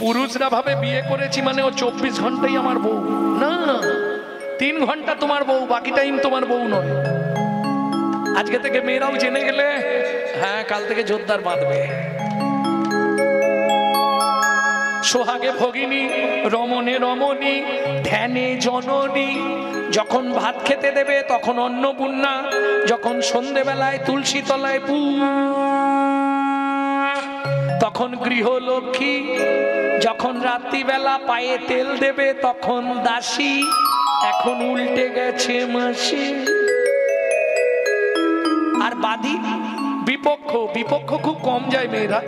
পুরুষরা ভাবে বিয়ে করেছি মানে ও 24 ঘন্টাই আমার বউ, না, 3 ঘন্টা তোমার বউ, বাকি টাইম তোমার বউ নয়। আজকে থেকে মেয়েরাও জেনে গেলে, হ্যাঁ কাল থেকে জোরদার বাঁধবে। সোহাগে ভগিনী, রমণে রমণী, ধ্যানে জননী। যখন ভাত খেতে দেবে তখন অন্নপূর্ণা, যখন সন্ধেবেলায় তুলসী তলায় তখন গৃহলক্ষ্মী, যখন রাত্রিবেলা পায়ে তেল দেবে তখন দাসী। এখন উল্টে গেছে মাসি। আর বাদী বিপক্ষ, বিপক্ষ খুব কম যায় মেয়েরা।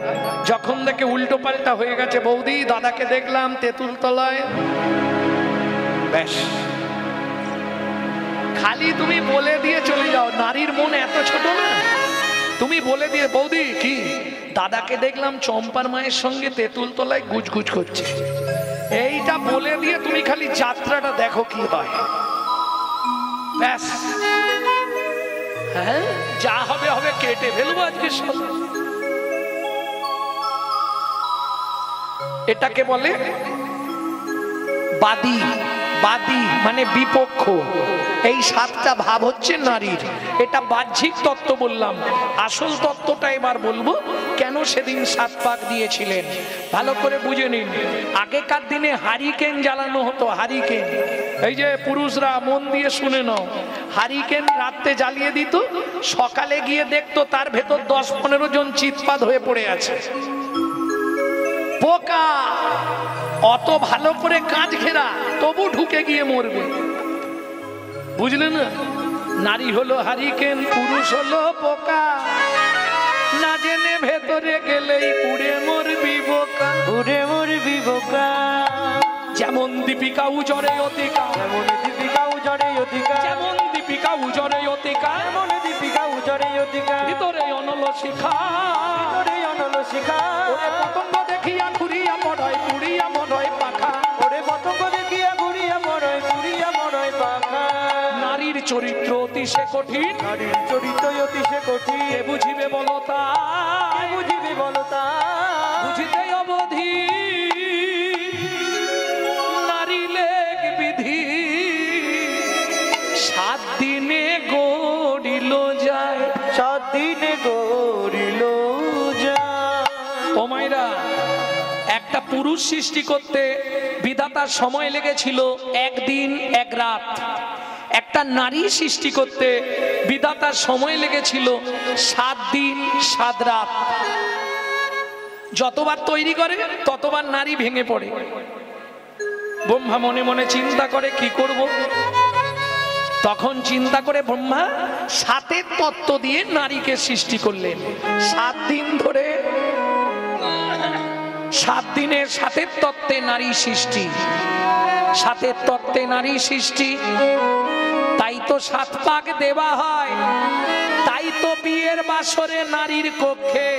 যখন দেখে উল্টো পাল্টা হয়ে গেছে, বৌদি দাদাকে দেখলাম তেঁতুল তলায়, ব্যাস খালি তুমি বলে দিয়ে চলে যাও। নারীর মন এত ছোট না, তুমি বলে দিয়ে, বৌদি কি দাদাকে দেখলাম চম্পার মায়ের সঙ্গে তেঁতুল তলায় গুজগুজ করছে, এইটা বলে দিয়ে তুমি খালি যাত্রাটা দেখো কি হয়, ব্যাস। হ্যাঁ যা হবে হবে, কেটে ফেলবো আজকে সব। এটাকে বলে বাদী। বাদী মানে বিপক্ষ। এই 7টা ভাব হচ্ছে নারীর। এটা বাহ্যিক তত্ত্ব বললাম, আসল তত্ত্বটা এবার বলবো। কেন সেদিন 7 পাক দিয়েছিলেন ভালো করে বুঝে নিন। আগেকার দিনে হারিকেন জ্বালানো হতো, হারিকেন। এই যে পুরুষরা মন দিয়ে শুনে নাও, হারিকেন রাতে জ্বালিয়ে দিত, সকালে গিয়ে দেখতো তার ভেতর 10-15 জন চিৎপাত হয়ে পড়ে আছে। পোকা অত ভালো করে কাজ ঘেরা, তবু ঢুকে গিয়ে মরবে, বুঝলে না? নারী হলো হারিকেন, পুরুষ হলো পোকা, না জেনে ভেতরে গেলেই পুড়ে মরবি বোকা, পুড়ে মরবি বোকা। যেমন দীপিকা উজরে অতিকা, যেমন দীপিকা উজরে অতিকা, যেমন দীপিকা উজরে অতিকা, যেমন দীপিকা উজরে অতিকা। ভিতরে অনল শিখা, ভিতরে অনল শিখা। ওরে পতঙ্গ দেখিয়া ঘুরিয়া মরয়, পুড়িয়া মরয় পাখা। ওরে পতঙ্গ দেখিয়া ঘুরিয়া মরয়, পুড়িয়া মরয় পাখা। নারীর চরিত্র অতিশে কঠিন, নারীর চরিত্র অতিশে কঠিন। কে বুঝিবে বলো তা, কে বুঝিবে বলো তা, বুঝিতে অবধি নারী লেখ বিধি। 7 দিনে গড়িল যায়, 7 দিনে গড়িল যায়। ও মাইরা, একটা পুরুষ সৃষ্টি করতে বিধাতার সময় লেগেছিল 1 দিন 1 রাত। একটা নারী সৃষ্টি করতে বিধাতার সময় লেগেছিল 7 দিন 7 রাত। যতবার তৈরি করে ততবার নারী ভেঙে পড়ে। ব্রহ্মা মনে মনে চিন্তা করে কি করব। তখন চিন্তা করে ব্রহ্মা 7 তত্ত্ব দিয়ে নারীকে সৃষ্টি করলেন। 7 দিন ধরে, 7 দিনে 7 তত্ত্বে নারী সৃষ্টি, 7 তত্ত্বে নারী সৃষ্টি। তাই তো 7 পাক দেওয়া হয়, তাই তো বিয়ের বাসরে নারীর কক্ষে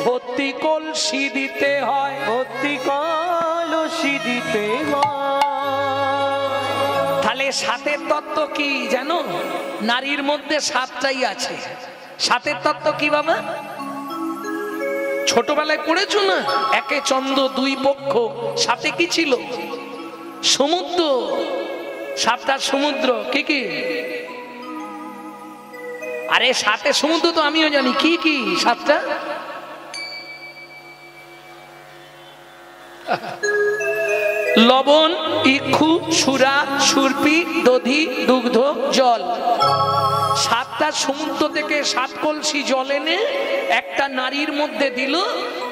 ভর্তি কলসি দিতে হয়, ভর্তি কলসি দিতে হয়। তাহলে 7 তত্ত্ব কি জানো? নারীর মধ্যে 7টাই আছে। 7 তত্ত্ব কি বাবা? ছোটবেলায় পড়েছো না? 1 চন্দ্র 2 পক্ষ, 7 কি ছিল? সমুদ্র। 7টা সমুদ্র কি কি? আরে 7 সমুদ্র তো আমিও জানি, কি কি 7টা? লবণ, ইক্ষু, সুরা, সুরপি, দধি, দুগ্ধ, জল। 7টা সমুদ্র থেকে 7 কলসি জল এনে একটা নারীর মধ্যে দিল,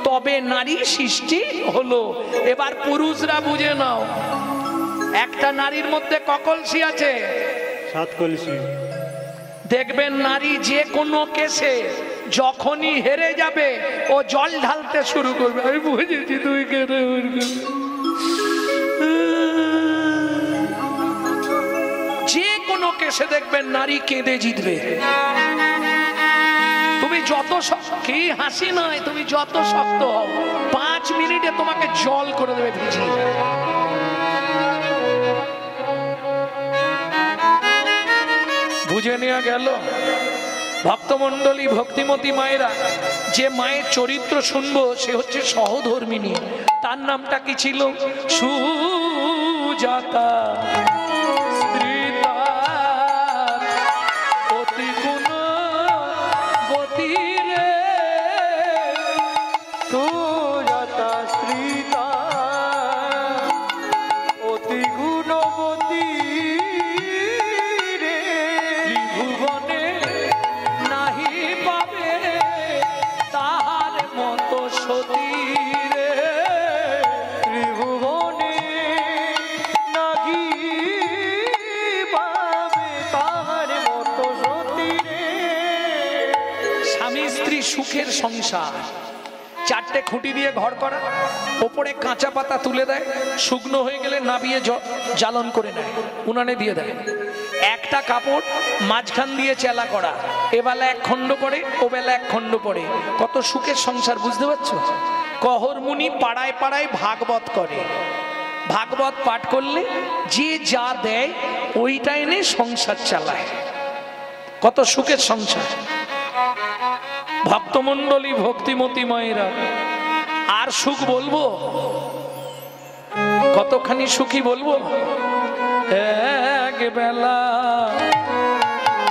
তবে নারী সৃষ্টি হলো। এবার পুরুষরা বুঝে নাও, একটা নারীর মধ্যে ক কলসি আছে? 7 কলসি। দেখবেন নারী যে কোনো কেসে যখনই হেরে যাবে ও জল ঢালতে শুরু করবে। আমি বুঝেছি তুই কেন। যে কোনো কেসে দেখবেন নারী কেঁদে জিতবে। তুমি যত কি হাসি নয়, তুমি যত শক্ত হও, 5 মিনিটে তোমাকে জল করে দেবে ভিজিয়ে। বুঝে নেওয়া গেল? ভক্তমণ্ডলী, ভক্তিমতী মায়েরা, যে মায়ের চরিত্র শুনবো সে হচ্ছে সহধর্মিণী। তার নামটা কি ছিল? সুজাতা। স্ত্রী তার অতি গুণবতী রে, সুজাতা স্ত্রী তার অতি গুণবতী রে, ত্রিভুবনে নাহি পাবে তাহার মতো সতী রে। ত্রিভুবনে নাহি পাবে তাহার মতো সতী রে। স্বামী স্ত্রী সুখের সংসার, চারটে খুঁটি দিয়ে ঘর করা, ওপরে কাঁচা পাতা তুলে দেয়, শুকনো হয়ে গেলে নাবিয়ে জ্বালন করে নেয়, উনানে দিয়ে দেয়। একটা কাপড় মাঝখান দিয়ে চেলা করা, এবেলা এক খণ্ড পড়ে ও বেলা এক খণ্ড পড়ে, কত সুখের সংসার, বুঝতে পারছো? কহর মুনি পাড়ায় পাড়ায় ভাগবত করে, ভাগবত পাঠ করলে যে যা দেয় ওইটা এনে সংসার চালায়, কত সুখের সংসার। ভক্তমণ্ডলী ভক্তিমতী মায়েরা, আর সুখ বলবো? কতখানি সুখী বলবো? এক বেলা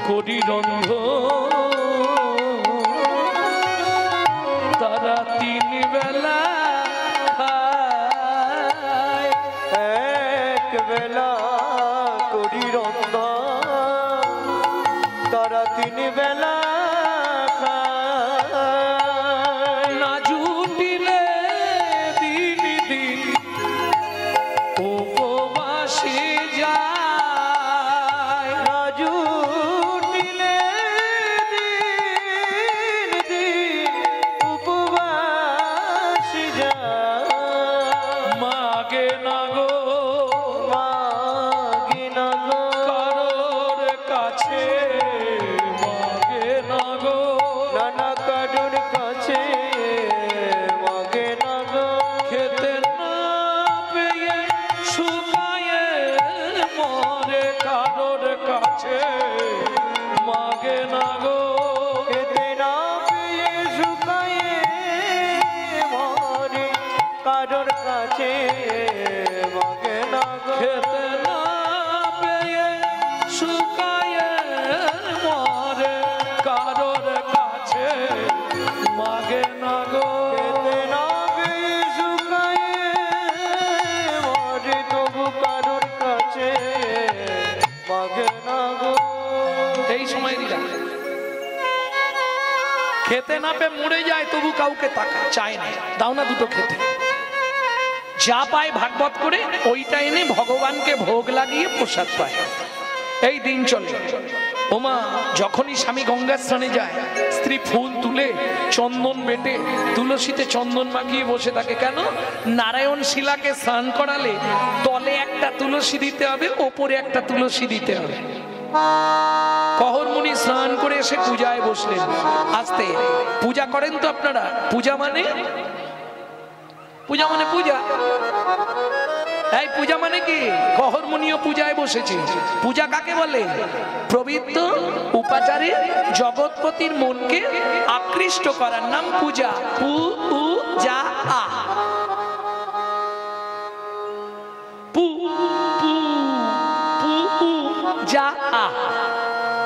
করি রন্ধ, তারা তিন বেলা খায়। এক বেলা করি রন্ধা, তারা তিন বেলা খায়। না জুটিলে দিন দিন উপবাসে যায়, না জুটিলে দিন দিন উপবাস যায়। মাগে না গো মাগে না গো কারোর কাছে, মাগে না গো নানা কারুর কাছে, মাগে না গো খেতে না পেয়ে শুকায়ে মরে, কারোর কাছে মাগে না গো। খেতে না পেয়ে শুকায়ে মরে, কারোর কাছে মাগে না গো খেতে না পেয়ে শুকায়ে মরে, কারোর কাছে মাগে না গো। খেতে না পেয়ে শুকায়ে মরে, তবু কারোর কাছে মাগে না গো। এই সময় দিলা খেতে না পেয়ে মরে যায়, তবু কাউকে তাকা চায় না, দাও না দুটো খেতে। যা পায় ভাগবত করে ওইটা এনে ভগবানকে ভোগ লাগিয়ে প্রসাদ পায়, এই দিন চলে। ওমা যখনই স্বামী গঙ্গা স্নানে যায়, স্ত্রী ফুল তুলে চন্দন বেটে তুলসীতে চন্দন মাখিয়ে বসে থাকে। কেন? নারায়ণ শিলাকে স্নান করালে তলে একটা তুলসী দিতে হবে, ওপরে একটা তুলসী দিতে হবে। কহর মুনি স্নান করে এসে পূজায় বসলেন। আস্তে পূজা করেন তো আপনারা? পূজা মানে পূজা মানে পূজা, এই পূজা মানে কি? কহর মুনিও পূজায় বসেছে। পূজা কাকে বলে? পবিত্র উপাচারে জগৎপতির মনকে আকৃষ্ট করার নাম পূজা। পূজা আ পূজা আ,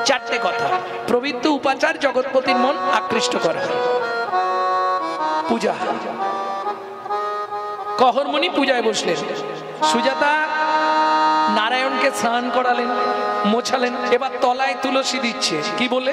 চারটে কথা। পবিত্র উপাচার জগৎপতির মন আকৃষ্ট করা, পূজা। কহর মুনি পূজায় বসলেন। সুজাতা নারায়ণকে স্নান করালেন, মোছালেন, এবার তলায় তুলসী দিচ্ছে। কি বলে?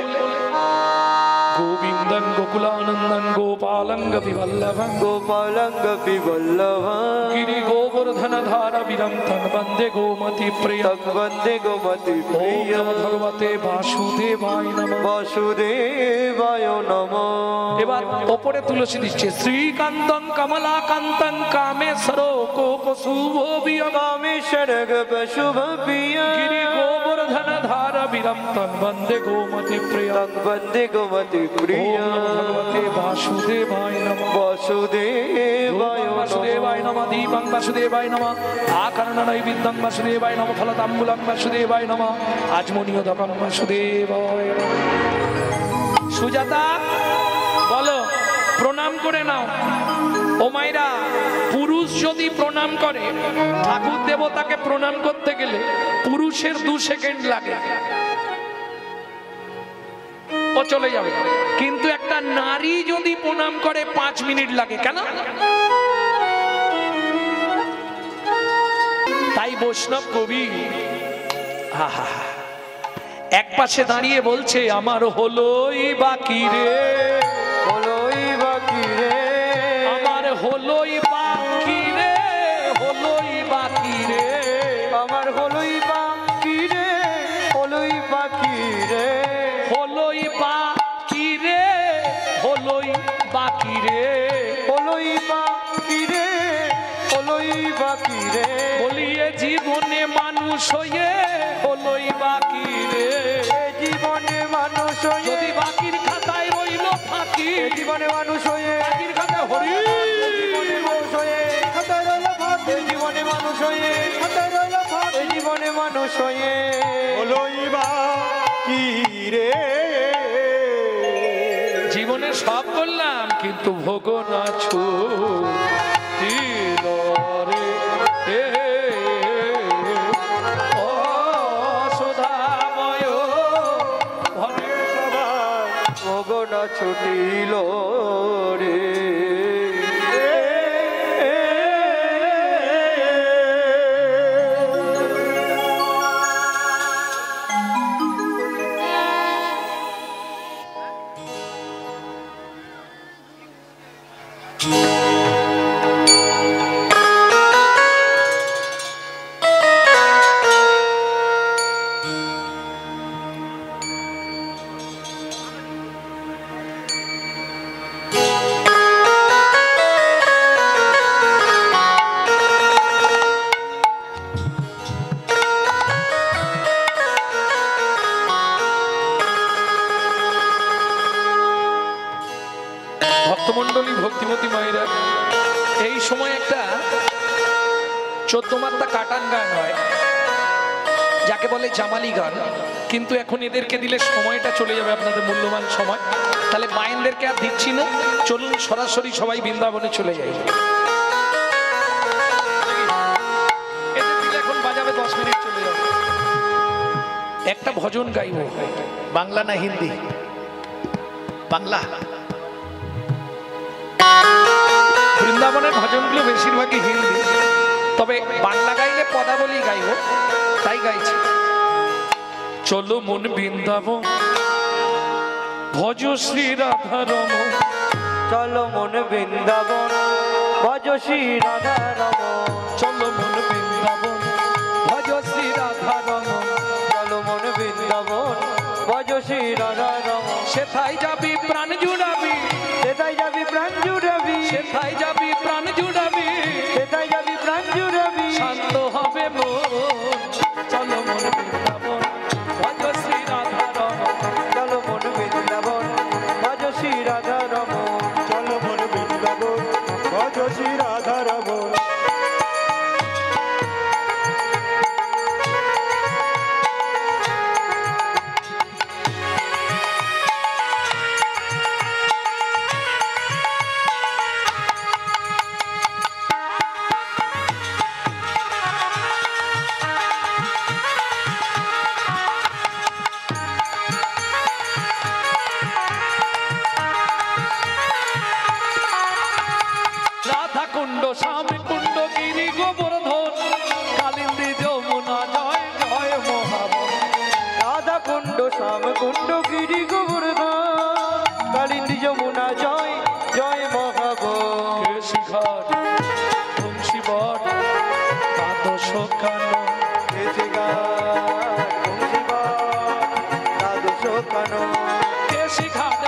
গোবিন্দং গোকুলানন্দং গোপালং গোপীবল্লভং গোপালং গোপীবল্লভং গিরি গোবর্ধন ধারা বিরন্তং বন্দে গোমতি প্রিয়ং বন্দে গোমতি ওম প্রিয়ং। নমো ভগবতে বাসুদেবায় নমঃ। বাসুদেবায় নমঃ। এবার ওপরে তুলসী দিচ্ছে। শ্রীকান্তং কমলাকান্তং কামেশ্বর কোপ শুভ বিয়ং কামেশ্বর শুভ প্রিয়ং গিরি গোবর্ধন ধারা বিরন্তং বন্দে গোমতি প্রিয়ং বন্দে গোমতি ওম প্রিয়ং। নমো ভগবতে বাসুদেবায় নমঃ। বাসুদেবায় বাসুদেবায় নমঃ। দীপং বাসুদেবায় নমঃ। আকর্ণ নৈবেদ্যং বাসুদেবায় নমঃ। ফলতাম্বুলং বাসুদেবায় নমঃ। আজমনীয়দকং বাসুদেবায় নমঃ। সুজাতা বলো প্রণাম করে নাও। ও মায়েরা, পুরুষ যদি প্রণাম করে, ঠাকুর দেবতাকে প্রণাম করতে গেলে পুরুষের 2 সেকেন্ড লাগে, ও চলে যাবে। কিন্তু একটা নারী যদি প্রণাম করে 5 মিনিট লাগে। কেন? তাই বৈষ্ণব কবি এক পাশে দাঁড়িয়ে বলছে, আমার হলোই বাকি রে, হলোই বাকি রে, আমার হলোই বাকি রে, হলোই বাকি রে, আমার হলোই বাকি রে, হলোই বাকি রে, হলোই বাকি রে, হলোই বাকি রে, হলোই বাকি রে, হলোই বাকি রে, বলিয়ে জীবনে মানুষ হয়ে হলোই বাকি রে, জীবনে মানুষ হয়ে, যদি বাকির খাতায় রইল ফাঁকি, জীবনে মানুষ হয়ে, বাকির খাতায় হরি, জীবনে মানুষ হয়ে, খাতায় রইল ফাঁকি, জীবনে মানুষ হয়ে, খাতায় রইল ফাঁকি, জীবনে মানুষ হয়ে হলোই বাকি রে। জীবনে সব করলাম কিন্তু ভোগ না ছুটিল রে, ও সুধাময় ঘরে সবাই মগনা ছুটিল রে। ভক্তমণ্ডলী, ভক্তিমতী মায়েরা, এই সময় একটা 14 মাত্রা কাটান গান হয়, যাকে বলে জামালি গান। কিন্তু এখন এদেরকে দিলে সময়টা চলে যাবে, আপনাদের মূল্যবান সময়। তাহলে মায়েনদেরকে আর দিচ্ছি না, চলুন সরাসরি সবাই বৃন্দাবনে চলে যাই। এদের দিলে এখন বাজাবে 10 মিনিট চলে যাবে। একটা ভজন গাইব, বাংলা না হিন্দি? বাংলা। বৃন্দাবনের ভজনগুলো বেশিরভাগই হিন্দি, তবে বাংলা গাইলে পদাবলী গাইব, তাই গাইছি। চলো মন বৃন্দাবন, ভজ শ্রী রাধা রমন, চলো মন বৃন্দাবন, ভজ শ্রী রাধা রমন, চলো মন বৃন্দাবন, ভজ শ্রী রাধা রমন, চলো মন বৃন্দাবন, ভজ শ্রী রাধা রমন। সেথায় যাবি প্রাণ জুড়াবি, সেটাই যাবি প্রাণ জুড়াবি, সেথায় যাবি প্রাণ জুড়াবি, সেটাই যাবি প্রাণ জুড়াবি, শান্ত হবে মন। চলো মন বৃন্দাবন, ভজ শ্রী রাধা রমন, চলো মন বৃন্দাবন, ভজ শ্রী রাধা রমন, চলো মন বৃন্দাবন, ভজ শ্রী রাধা রমন। রাধা কুণ্ড, শ্যাম কুণ্ড, গিরি গোবর্ধন, কালিন্দী যমুনা, জয় জয় মহাবন। রাধা কুণ্ড, শ্যাম কুণ্ড, গিরি গোবর্ধন, কালিন্দী যমুনা, জয় জয় মহাবন। কেশিঘাট, বংশীবট, দ্বাদশ কানন, কেশিঘাট,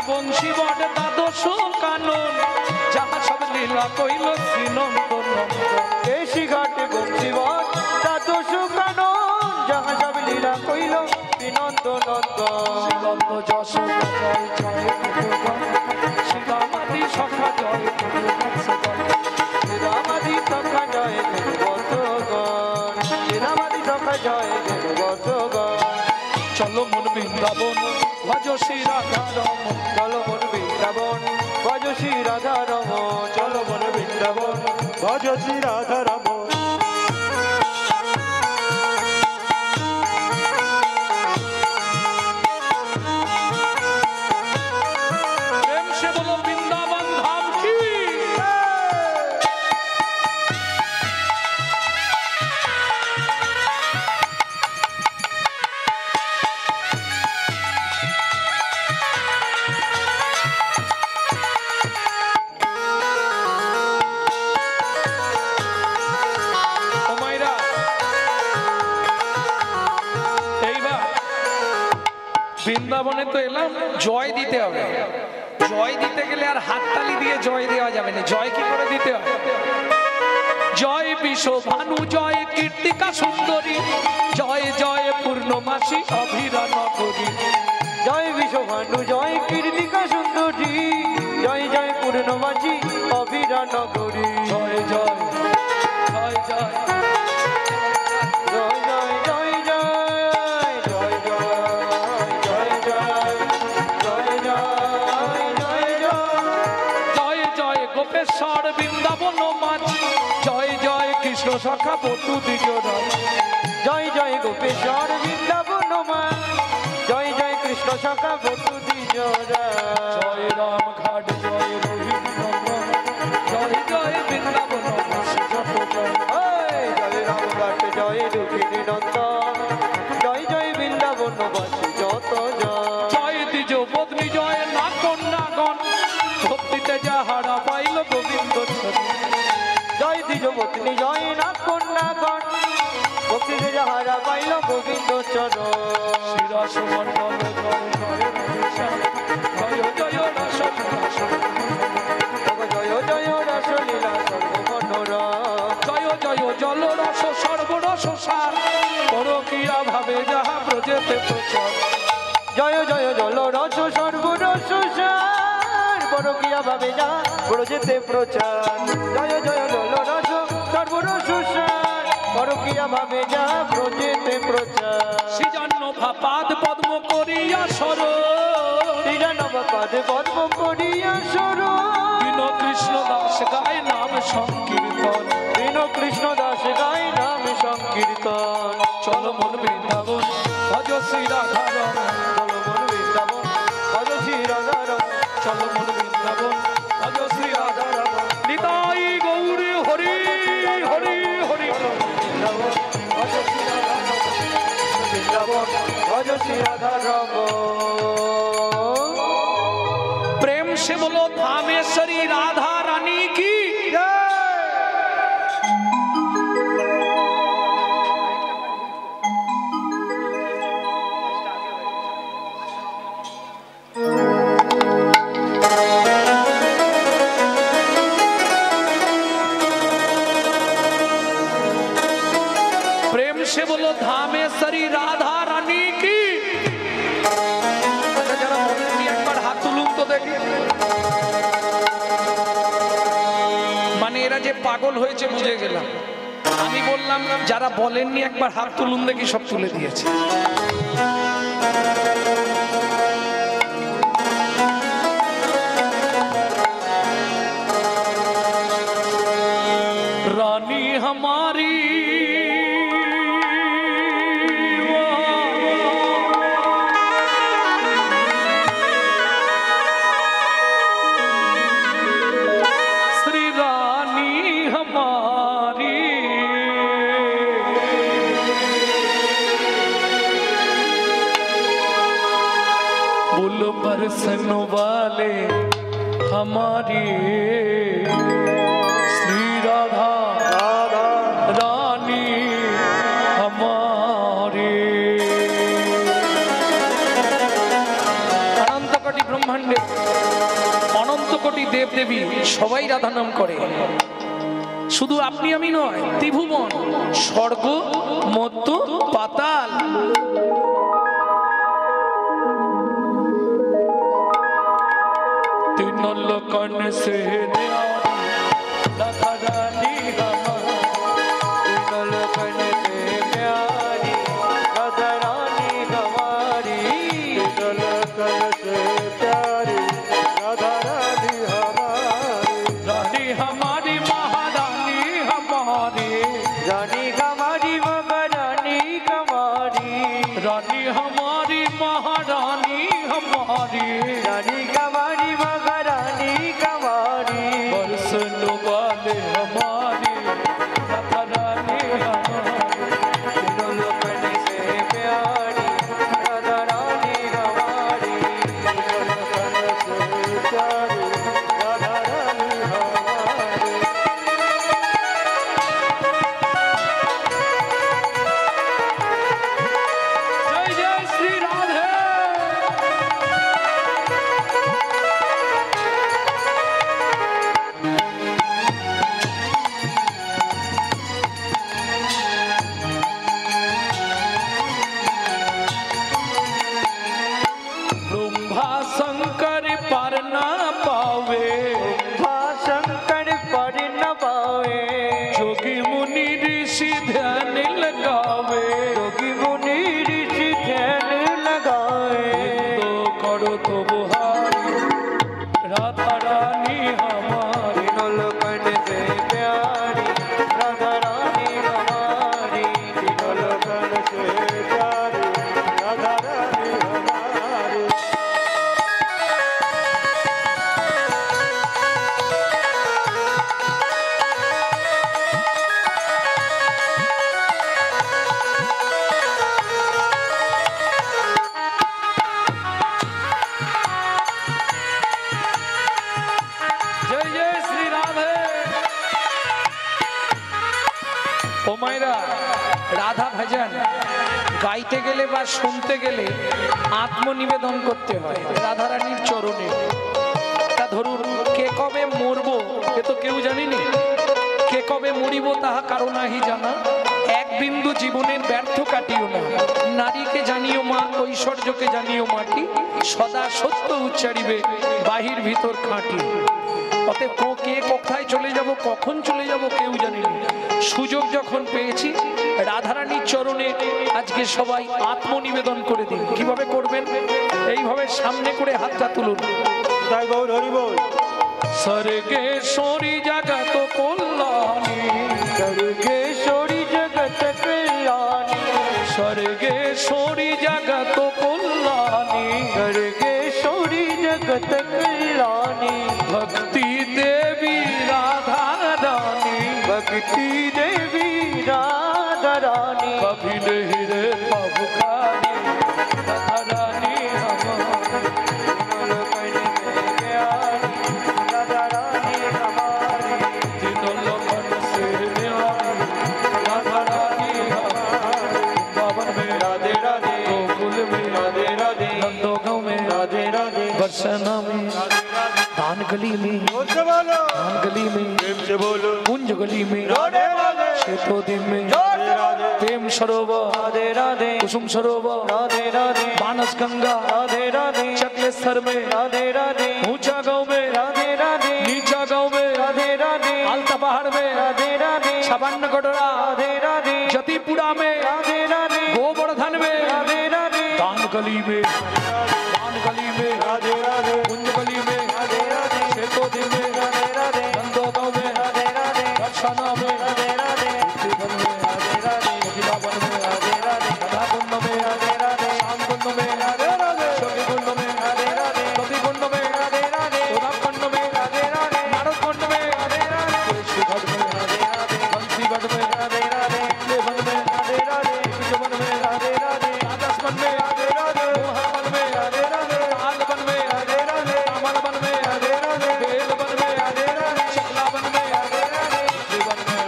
বংশীবট, দ্বাদশ কানন, যাহা সব লীলা কইল শ্রীনন্দন নন্দন। কেশিঘাট, বংশীবট, দ্বাদশ কানন, যাহা সব লীলা কইল শ্রীনন্দ নন্দন। শ্রীনন্দ যশোদা জয় জয় প্রভুগণ, শ্রীরামাদি সখা জয় প্রভুগণ। শ্রীরামাদি সখা জয় দেবগণ, শ্রীরামাদি সখা জয় দেবগণ। চলো মন বৃন্দাবন, ভজ শ্রী রাধা রমন, চলো মন বৃন্দাবন, ভজ শ্রী রাধা শ্রী রাধা রমন। প্রেম সে বলো বৃন্দাবন ধাম কি। বৃন্দাবনে তো এলাম, জয় দিতে হবে। জয় দিতে গেলে আর হাততালি দিয়ে জয় দেওয়া যাবে না। জয় কি করে দিতে হবে? জয় বিশ্ব ভানু, জয় কীর্তিকা সুন্দরী, জয় জয় পূর্ণমাসী অভিরা নগরী। জয় বিশ্ব ভানু, জয় কীর্তিকা সুন্দরী, জয় জয় পূর্ণমাসী অভিরা নগরী। জয় জয় জয় জয় গোপেশ্বর বৃন্দাবন মাঝি, জয় জয় কৃষ্ণ সখা বধূ দ্বিজরা। জয় জয় গোপেশ্বর বৃন্দাবন মাঝি, জয় জয় কৃষ্ণ সখা বধূ দ্বিজরা। জয় রাম ঘাট, জয় রোহিণী নন্দন, জয় জয় বৃন্দাবন মাঝি যত জন। জয় রাম ঘাট, জয় রোহিণী নন্দন, জয় জয় বৃন্দাবন মাঝি যত জন। জয় দ্বিজ পত্নী, জয় না কন্যাগণ, ভক্তিতে যাহারা পাইল গোবিন্দ চরণ। জয় দ্বিজ পত্নী, জয় না কন্যাগণ, ভক্তিতে যাহারা পাইল গোবিন্দ চরণ। শ্রীরস মণ্ডল, জয় জয় রাধেশ্যাম, জয় জয় রস জয় জয় রসলীলা সর্বমনোরম। জয় জয় জল রস সর্বরস সার, পরকীয়া ভাবে যাহা ব্রজেতে প্রচার। জয় জয় জল রস সর্বরস সার, পরকীয়া ভাবে যা ব্রজেতে প্রচার। জয় জয় জল রস সর্বরস সার, পরকীয়া ভাবে যা ব্রজেতে প্রচার। সৃজন্য পাদ পদ্ম করিয়া সর, সৃজন্য পাদ পদ্ম করিয়া সর। দীন কৃষ্ণ দাস গায় নাম সংকীর্তন, দীন কৃষ্ণ দাস গায় নাম সংকীর্তন। চলো মন বৃন্দাবন ভজ শ্রী রাধা রমন। চলো মন বৃন্দাবন ভজ শ্রী রাধা রমন। চলো মন বৃন্দাবন ভজ শ্রী রাধা রমন। নিতাই গৌরী হরি হরি হরি। ভজ শ্রী রাধা রমন। প্রেম সে বলো धामेश्वरी राधा रानी की। प्रेम से बोलो धामेश्वरी राधा रानी की। जरा एक बार हाथ तुलूं तो देखिए। মানে এরা যে পাগল হয়েছে বুঝে গেলাম। আমি বললাম যারা বলেননি একবার হাত তুলুন দেখি, সব তুলে দিয়েছে। रानी हमारी बरसन वाले हमारी श्री राधा रानी हमारी। अनंत कोटि ब्रह्मांडे अनंत कोटि देव देवी सबाई राधा नाम करे। शुधु आपनी आमी नय, त्रिभुवन स्वर्ग मध्य पाताल लोकन से राधा रानी हमारी। तीनों लोकन से प्यारी राधा रानी हमारी। तीनों लोकन से प्यारी राधा रानी हमारी। रानी हमारी महारानी ऋषि ध्यान लगावे, जोगी मुनि ऋषि ध्यान लगावे, तो करो तो बुहारी राधा रानी हमारी, लोकन से प्यारी राधा रानी हमारी, लोकन से प्यारी राधा रानी हमारी। जय जय श्री राधे। ও মায়েরা, রাধা ভজন গাইতে গেলে বা শুনতে গেলে আত্মনিবেদন করতে হয় রাধা রানীর চরণে। তা ধরুন, কে কবে মরবো এ তো কেউ জানিনি, কে কবে মরিব তাহা কারো নাহি জানা। এক বিন্দু জীবনের ব্যর্থ কাটিও না, নারীকে জানিও মা, ঐশ্বর্যকে জানিও মাটি, সদা সত্য উচ্চারিবে বাহির ভিতর খাঁটি। অতএব কে কোথায় চলে যাব, কখন চলে যাব কেউ জানি না। সুযোগ যখন পেয়েছি রাধারানীর চরণে আজকে সবাই আত্মনিবেদন করে দিন। কিভাবে করবেন? এইভাবে সামনে করে হাতটা তুলুন। তাই গৌর হরি বল। স্বর্গেশ্বরী জগত কল্যাণী, স্বর্গেশ্বরী জগত কল্যাণী, স্বর্গেশ্বরী জগত কল্যাণী, স্বর্গেশ্বরী জগত কল্যাণী, ভক্তি দেবী রাধা রানী, भक्ति देवी राधा रानी, कभी नहीं रे पवकारी राधा रानी हमारी, राधा रानी हमारी, तीनों लोकन से न्यारी राधा रानी हमारी। वृंदावन में राधे राधे, गोकुल में राधे राधे, नंदोगांव में राधे राधे, बरसाना में दान गली में, जोर से बोलो, दान गली में प्रेम से बोलो, कुंज गली में, राधे राधे, शेतो दिन में जोर से राधे, प्रेम सरोवर, राधे राधे, कुसुम सरोवर, राधे राधे, मानस गंगा, राधे राधे, चकलेश्वर में, राधे राधे, ऊंचा गांव में, राधे राधे, नीचा गांव में, राधे राधे, आलता पहाड़ में, राधे राधे, छबन्न गडोरा, राधे राधे, जतीपुरा में, राधे राधे, गोवर्धन में, राधे राधे, दान गली में, दान गली में, राधे राधे, कुंज गली में, राधे राधे, शेतो दिन में, राधे राधे, नंदोगांव में, राधे राधे, बरसाना में, राधे राधे, वन में, राधे राधे, वृंदावन में, राधे राधे, राधा कुंड में, राधे राधे, श्याम कुंड में, राधे राधे, सखी कुंड में, राधे राधे, सती कुंड में, राधे राधे, उद्धव कुंड में, राधे राधे, नारद कुंड में, राधे राधे, तुलसीगढ़ में, राधे राधे, बंसीगढ़ में, राधे राधे, वन में, राधे राधे, वन में, राधे राधे, राजस वन में, राधे राधे, मोहावन में, राधे राधे, ताल वन में, राधे राधे, रामन वन में, राधे राधे, बेल वन में, राधे राधे, चकला वन में, राधे राधे, वन में,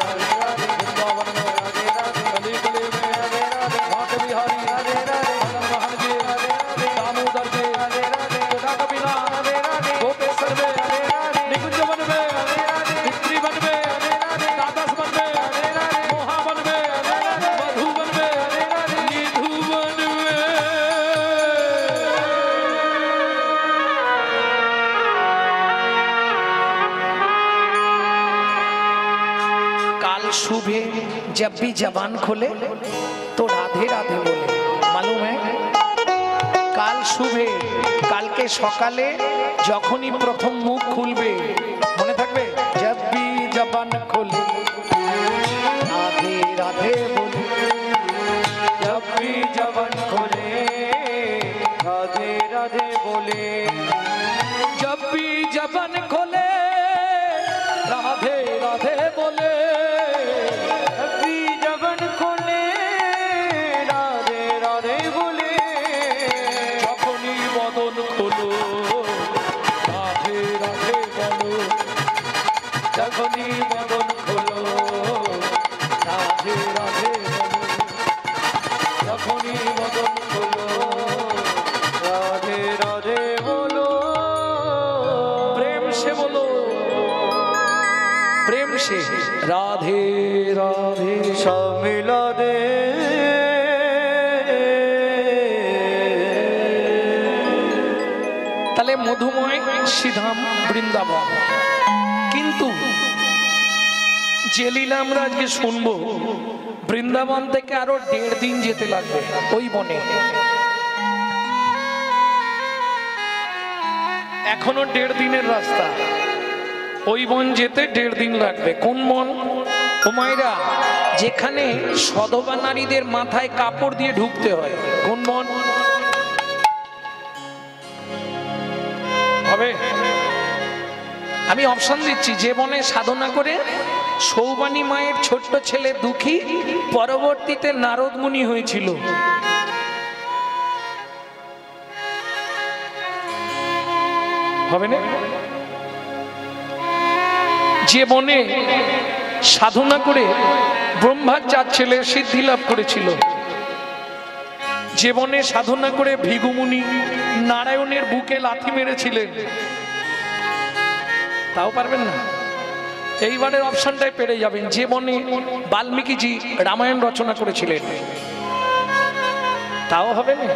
वृंदावन में, राधे राधे, गली गली में, राधे राधे, घाट बिहारी, राधे राधे, मदन मोहन जी, राधे राधे, दामोदर जी, राधे राधे, गोदा कबीरा, राधे राधे, गोपेश्वर में, राधे राधे, निकुंज वन में, भित्री वन में, द्वादश वन में, मोहावन में, मधुवन में, निधुवन में। काल सुबह जब भी जबान खोले तो राधे राधे बोले, मालूम है? কাল শুভে, কালকে সকালে যখনই প্রথম মুখ খুলবে, মনে থাকবে, জব্বি জবান খুলে রাধে রাধে বলে, জব্বি জবান খুলে राधे राधे बोले, जब्बी जबान खोले राधे राधे बोले, अभी जबन खोले राधे राधे बोले, যখনই বদন খোলো রাধে রাধে বলো, যখনই বদন খোলো রাধে রাধে বলো, যখনই বদন খোলো राधे राधे बोलो, प्रेम से बोलो, प्रेम से राधे राधे। सब मिला दे তাহলে মধুময় শ্রীধাম বৃন্দাবন, কিন্তু যে লীলা আমরা আজকে শুনবো, বৃন্দাবন থেকে আরো 1.5 দিন যেতে লাগবে ওই বনে। এখনো 1.5 দিনের রাস্তা, ওই বন যেতে 1.5 দিন লাগবে। কোন বন? ও মায়েরা, যেখানে সধবা নারীদের মাথায় কাপড় দিয়ে ঢুকতে হয়। কোন বন হবে? আমি অপশন দিচ্ছি। যে বনে সাধনা করে সৌবানী মায়ের ছোট্ট ছেলে দুঃখী পরবর্তীতে নারদ মুনি হয়েছিল, হবে না? যে বনে সাধনা করে ব্রহ্মার 4 ছেলে সিদ্ধি লাভ করেছিল, যে বনে সাধনা করে ভৃগুমুনি নারায়ণের বুকে লাথি মেরেছিলেন, তাও পারবেন না? এইবারের অপশনটাই পেরে যাবেন। যে বনে বাল্মীকিজি রামায়ণ রচনা করেছিলেন, তাও হবে না?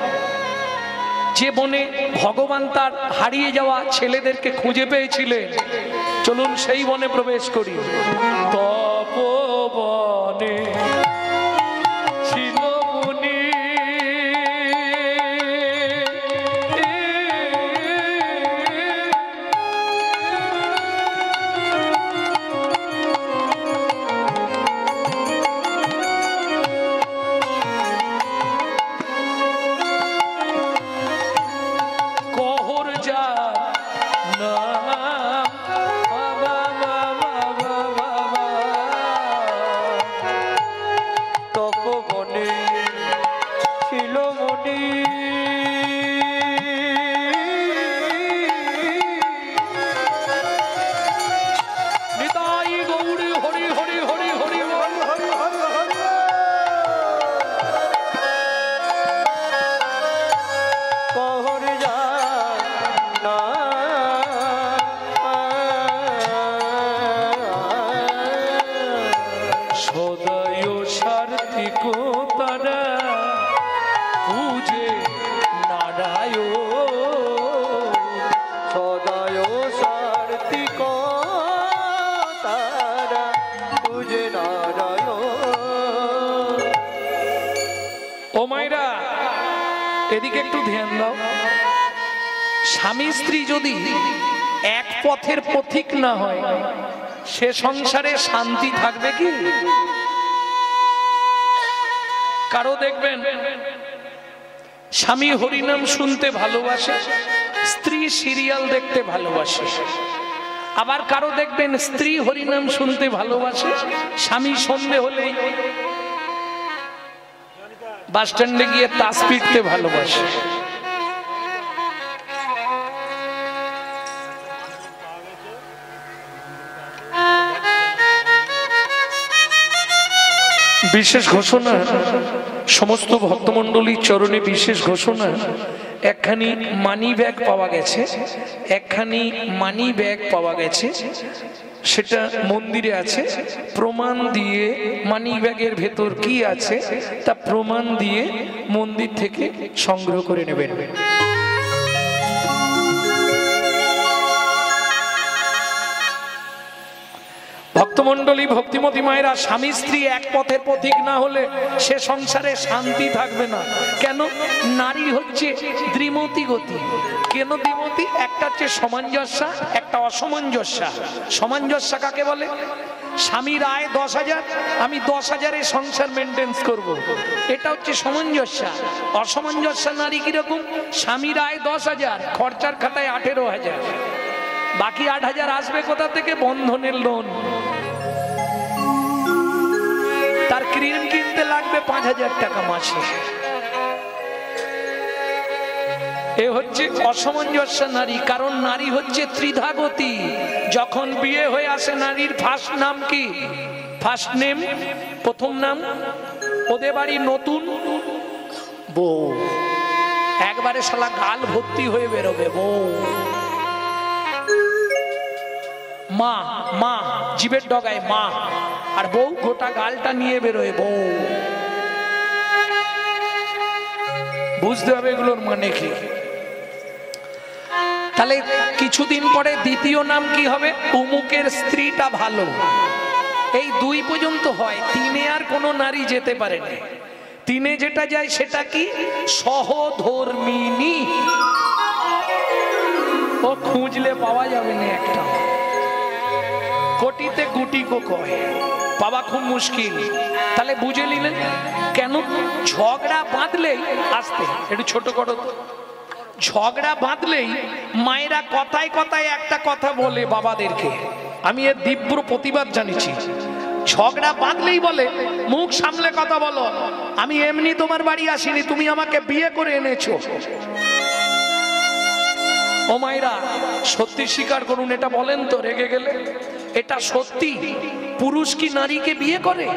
যে বনে ভগবান তার হারিয়ে যাওয়া ছেলেদেরকে খুঁজে পেয়েছিলেন, চলুন সেই বনে প্রবেশ করি। তপবনে ছিল মুনি, এদিকে একটু ধ্যান দাও। স্বামী স্ত্রী যদি এক পথের পথিক না হয়, সে সংসারে শান্তি থাকবে কি? কারো দেখবেন স্বামী হরিনাম শুনতে ভালোবাসে, স্ত্রী সিরিয়াল দেখতে ভালোবাসে। আবার কারো দেখবেন স্ত্রী হরিনাম শুনতে ভালোবাসে, স্বামী সন্ধে হলেই বাস স্ট্যান্ডে গিয়ে তাস পিটতে ভালোবাসে। বিশেষ ঘোষণা, সমস্ত ভক্তমণ্ডলীর চরণে বিশেষ ঘোষণা। একখানি মানি ব্যাগ পাওয়া গেছে, একখানি মানি ব্যাগ পাওয়া গেছে, সেটা মন্দিরে আছে। প্রমাণ দিয়ে মানি ব্যাগের ভেতর কি আছে তা প্রমাণ দিয়ে মন্দির থেকে সংগ্রহ করে নেবেন। ভক্তমণ্ডলী, ভক্তিমতী মায়েরা, স্বামী স্ত্রী এক পথের পথিক না হলে সে সংসারে শান্তি থাকবে না। কেন? নারী হচ্ছে দ্বিমতী গতি। কেন দ্বিমতী? একটা হচ্ছে সামঞ্জস্য, একটা অসামঞ্জস্য। সামঞ্জস্য কাকে বলে? স্বামীর আয় 10,000, আমি 10,000-এ সংসার মেনটেন্স করব, এটা হচ্ছে সামঞ্জস্য। অসামঞ্জস্য নারী কিরকম? স্বামীর আয় 10,000, খরচার খাতায় 18,000, বাকি 8,000 আসবে কোথা থেকে? বন্ধনের লোন। তার ক্রিম কিনতে লাগবে 5,000 টাকা মাসে। এ হচ্ছে অসামঞ্জস্য নারী। কারণ নারী হচ্ছে ত্রিধাগতি। যখন বিয়ে হয়ে আসে নারীর ফার্স্ট নাম কি? ফার্স্ট নেম, প্রথম নাম। ওদের বাড়ি নতুন বউ, একবারে শালা গাল ভর্তি হয়ে বেরোবে বউ। মা, মা জিভের ডগায় মা, আর বউ গোটা গালটা নিয়ে বেরোয় বউ। বুঝতে হবে এগুলোর মানে কি। তাহলে কিছুদিন পরে দ্বিতীয় নাম কি হবে? অমুকের স্ত্রীটা ভালো। এই 2 পর্যন্ত হয়, 3-এ আর কোনো নারী যেতে পারে না। 3-এ যেটা যায় সেটা কি? সহধর্মিনী। ও খুঁজলে পাওয়া যাবে না একটা, কোটিতে গুটি কো কয়, পাওয়া খুব মুশকিল। তাহলে বুঝে নিলেন কেন ঝগড়া বাঁধলেই, আসতে একটু ছোট করো তো, ঝগড়া বাঁধলেই মায়েরা কথায় কথায় একটা কথা বলে বাবাদেরকে, আমি এর তীব্র প্রতিবাদ জানিয়েছি। ঝগড়া বাঁধলেই বলে মুখ সামলে কথা বলো, আমি এমনি তোমার বাড়ি আসিনি, তুমি আমাকে বিয়ে করে এনেছো। ও মায়েরা সত্যি স্বীকার করুন, এটা বলেন তো, রেগে গেলে এটা সত্যি পুরুষ কি নারীকে বিয়ে করে?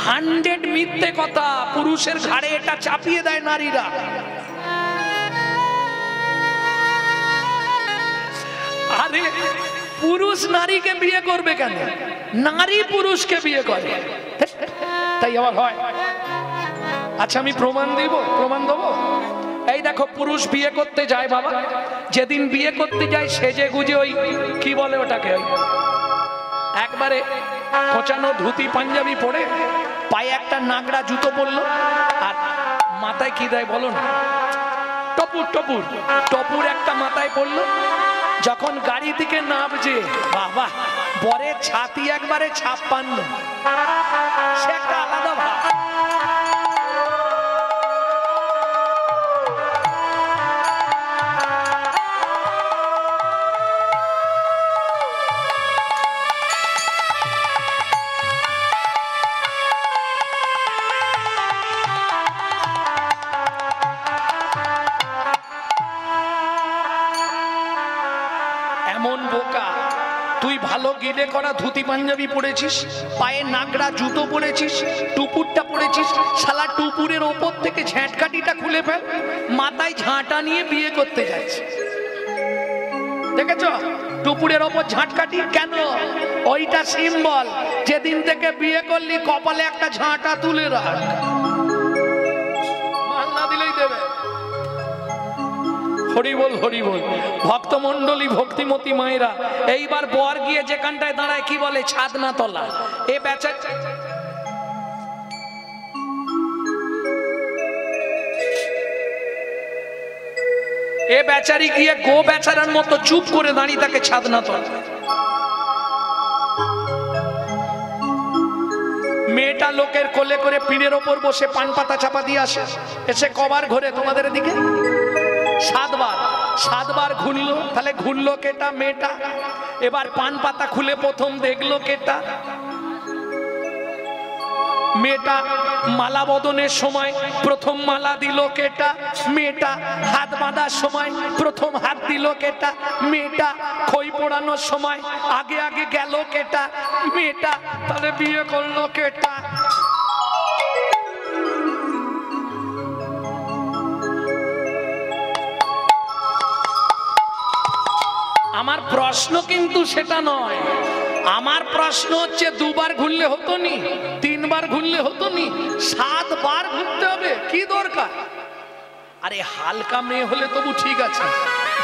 100 মিথ্যে কথা পুরুষের ঘাড়ে এটা চাপিয়ে দেয় নারীরা। আরে পুরুষ নারীকে বিয়ে করবে কেন? নারী পুরুষকে বিয়ে করে, তাই আবার হয়। আচ্ছা আমি প্রমাণ দেবো। এই দেখো পুরুষ বিয়ে করতে যায় বাবা, যেদিন বিয়ে করতে যায় সেজে গুজে ওই কি বলে ওটাকে, ওই একবারে কোচানো ধুতি পাঞ্জাবি পরে, পায়ে একটা নাগড়া জুতো পরলো, আর মাথায় কি দেয় বলো না, টপুর একটা মাথায় পড়লো। যখন গাড়ি থেকে নামছে, বাবা বরের ছাতি একবারে 56, সে একটা আলাদা ভাব। তুই ভালো গিলে করা ধুতি পাঞ্জাবি পরেছিস, পায়ে নাগড়া জুতো পরেছিস, টুপুরটা পরেছিস, শালা টুপুরের ওপর থেকে ঝ্যাঁটকাটিটা খুলে ফেল, মাথায় ঝাঁটা নিয়ে বিয়ে করতে যাচ্ছে। দেখেছো টুপুরের ওপর ঝাঁটকাটি কেন? ওইটা সিম্বল, যেদিন থেকে বিয়ে করলি কপালে একটা ঝাঁটা তুলে রাখ, মাল না দিলেই দেবে। হরিবল হরিবল। ভক্তমন্ডলী ভক্তিমতী মায়েরা, এইবার বর গিয়ে যেখানটায় দাঁড়ায় কি বলে, ছাদনা তলা। এ বেচারি গিয়ে গো বেচারার মতো চুপ করে দাঁড়িয়ে থাকে ছাদনা তলা। মেয়েটা লোকের কোলে করে পিঠের ওপর বসে পান পাতা চাপা দিয়ে আসে, এসে কবার ঘোরে তোমাদের দিকে? 7 বার ঘুরলো। তাহলে ঘুরলো কেটা? মেয়েটা। এবার পান পাতা খুলে প্রথম দেখলো কেটা? মেয়েটা। মালা বদনের সময় প্রথম মালা দিল কেটা? মেয়েটা। হাত বাঁধার সময় প্রথম হাত দিল কেটা? মেয়েটা। খই পোড়ানোর সময় আগে আগে গেল কেটা? মেয়েটা। তাহলে বিয়ে করলো কেটা? আমার প্রশ্ন কিন্তু সেটা নয়, আমার প্রশ্ন হচ্ছে 2 বার ঘুরলে হতো নি? 3 বার ঘুরলে হতো নি? 7 বার ঘুরতে হবে? কি দরকার? আরে হালকা মেয়ে হলে তবু ঠিক আছে,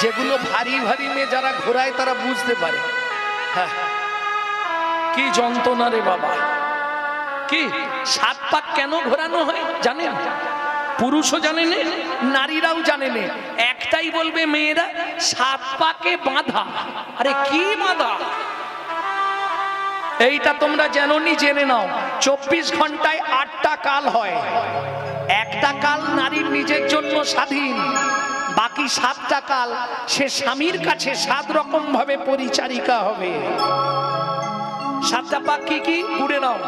যেগুলো ভারী ভারী মেয়ে যারা ঘোরায় তারা বুঝতে পারে। হ্যাঁ কি যন্ত্রণা রে বাবা। কি 7 পাক কেন ঘোরানো হয় জানেন? পুরুষও জানে না, নারীরাও জানে না। একটাই বলবে মেয়েরা, 7 পাকে বাঁধা। আরে কি বাঁধা? এইটা তোমরা জানোনি, জেনে নাও। 24 ঘন্টায় 8টা কাল হয়। একটা কাল নারীর নিজের জন্য স্বাধীন, বাকি 7টা কাল সে স্বামীর কাছে 7 রকম ভাবে পরিচারিকা হবে। 7টা পাক কি কি? ঘুরে নাও।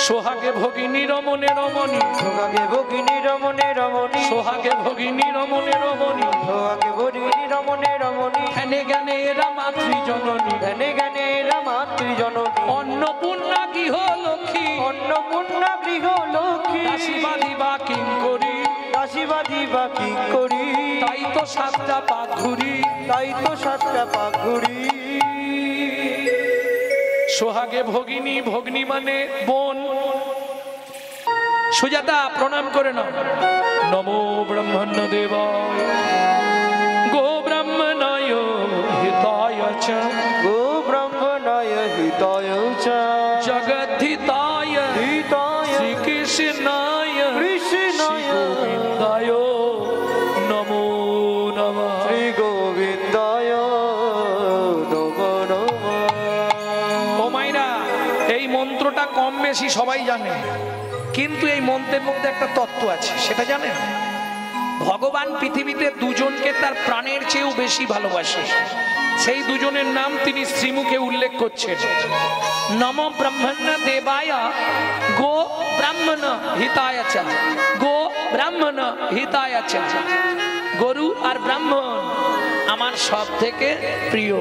সোহাগে ভগিনী রমণে রমণী, সোহাগে ভগিনী রমণে রমণী, সোহাগে ভগিনী রমণে রমণী, সোহাগে ভগিনী রমণে রমণী, ধ্যানে জ্ঞানে এরা মাতৃজননী, ধ্যানে জ্ঞানে এরা মাতৃজননী, অন্নপূর্ণা গৃহ লক্ষ্মী, অন্নপূর্ণা গৃহ লক্ষ্মী, দাসীবাদী বা কিঙ্করী, দাসীবাদী বা কিঙ্করী, তাই তো 7টা পাক ঘুরি, তাই তো 7টা পাক ঘুরি। সোহাগে ভগিনী, ভগ্নী মানে বোন। সুজাতা প্রণাম করে নাও। নমো ব্রহ্মণ্য দেবায় গো ব্রাহ্মণায় হিতায় চ, গো হিতায় চ জগদ্ধিতায় হিতায় শ্রীকৃষ্ণায় কৃষ্ণায় গোবিন্দায় নমো নমঃ। শ্রী গোবিন্দায় নমো নমঃ। ও মাইরা, এই মন্ত্রটা কম বেশি সবাই জানে, কিন্তু এই মন্ত্রের মধ্যে একটা তত্ত্ব আছে, সেটা জানেন? ভগবান পৃথিবীতে দুজনকে তার প্রাণের চেয়েও বেশি ভালোবাসে। সেই দুজনের নাম তিনি শ্রীমুখে উল্লেখ করছেন। নম ব্রহ্মণ্য দেবায় গো ব্রাহ্মণ হিতায় চ, গো ব্রাহ্মণ হিতায় চ। গরু আর ব্রাহ্মণ আমার সব থেকে প্রিয়।